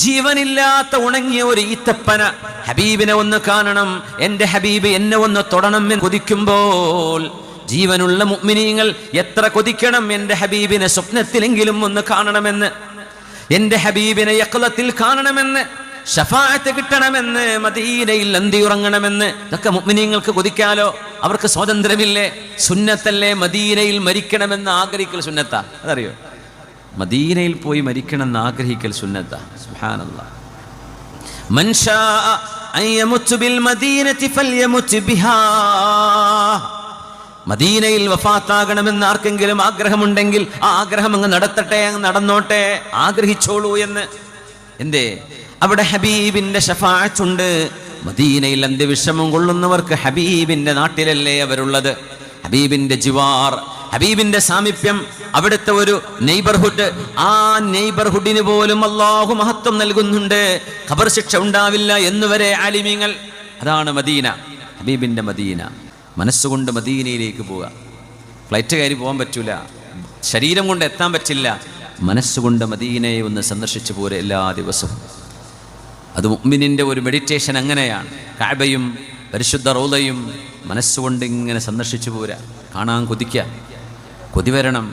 ജീവനില്ലാത്ത ഉണങ്ങിയ ഒരു ഈത്തപ്പന ഹബീബിനെ ഒന്ന് കാണണം, എൻ്റെ ഹബീബ് എന്നെ ഒന്ന് തൊടണം എന്ന് കൊതിക്കുമ്പോൾ ജീവനുള്ള മുഅ്മിനീങ്ങൾ എത്ര കൊതിക്കണം എൻ്റെ ഹബീബിനെ സ്വപ്നത്തിലെങ്കിലും ഒന്ന് കാണണമെന്ന്, എൻ്റെ ഹബീബിനെ യഖ്ലത്തിൽ കാണണമെന്ന്, ശഫാഅത്ത് കിട്ടണമെന്ന്, മദീനയിൽ അന്തിയുറങ്ങണമെന്ന്. ഇതൊക്കെ മുഅ്മിനീങ്ങൾക്ക് കൊതിക്കാലോ. അവർക്ക് സ്വാതന്ത്ര്യമില്ലേ? സുന്നത്തല്ലേ മദീനയിൽ മരിക്കണമെന്ന് ആഗ്രഹിക്കൽ സുന്നത്താ. അതറിയോ? മദീനയിൽ പോയി മരിക്കണമെന്ന് ആഗ്രഹിക്കൽ സുന്നത്താ. സുബ്ഹാനല്ലാഹ്. മൻ ശാഅ അൻ യമുത് ബിൽ മദീനതി ഫൽയമുത് ബിഹാ. മദീനയിൽ വഫാത്താകണമെന്ന് ആർക്കെങ്കിലും ആഗ്രഹമുണ്ടെങ്കിൽ ആ ആഗ്രഹം അങ്ങ് നടത്തട്ടെ, അങ്ങ് നടന്നോട്ടെ, ആഗ്രഹിച്ചോളൂ എന്ന്. എന്തേ? അവിടെ ഹബീബിന്റെ ശഫാഅത്തുണ്ട്. മദീനയിൽ അന്ത്യവിഷമം കൊള്ളുന്നവർക്ക് ഹബീബിന്റെ നാട്ടിലല്ലേ അവരുള്ളത്. ഹബീബിന്റെ ജിവാർ, ഹബീബിന്റെ സാമീപ്യം, അവിടുത്തെ ഒരു നെയ്ബർഹുഡ്, ആ നെയ്ബർഹുഡിന് പോലും അല്ലാഹു മഹത്വം നൽകുന്നുണ്ട്. ഖബർ ശിക്ഷ ഉണ്ടാവില്ല എന്നുവരെ ആലിമീങ്ങൾ. അതാണ് മദീന, ഹബീബിന്റെ മദീന. മനസ്സുകൊണ്ട് മദീനയിലേക്ക് പോവുക. ഫ്ലൈറ്റ് കയറി പോകാൻ പറ്റൂല, ശരീരം കൊണ്ട് എത്താൻ പറ്റില്ല. മനസ്സുകൊണ്ട് മദീനയെ ഒന്ന് സന്ദർശിച്ചു പോരെ എല്ലാ ദിവസവും. അത് മുഅ്മിനിന്റെ ഒരു മെഡിറ്റേഷൻ അങ്ങനെയാണ്. കഅബയും പരിശുദ്ധ റൗളയും മനസ്സുകൊണ്ട് ഇങ്ങനെ സന്ദർശിച്ചു പോരാ. കാണാൻ കൊതിക്കുക, കൊതി വരണം.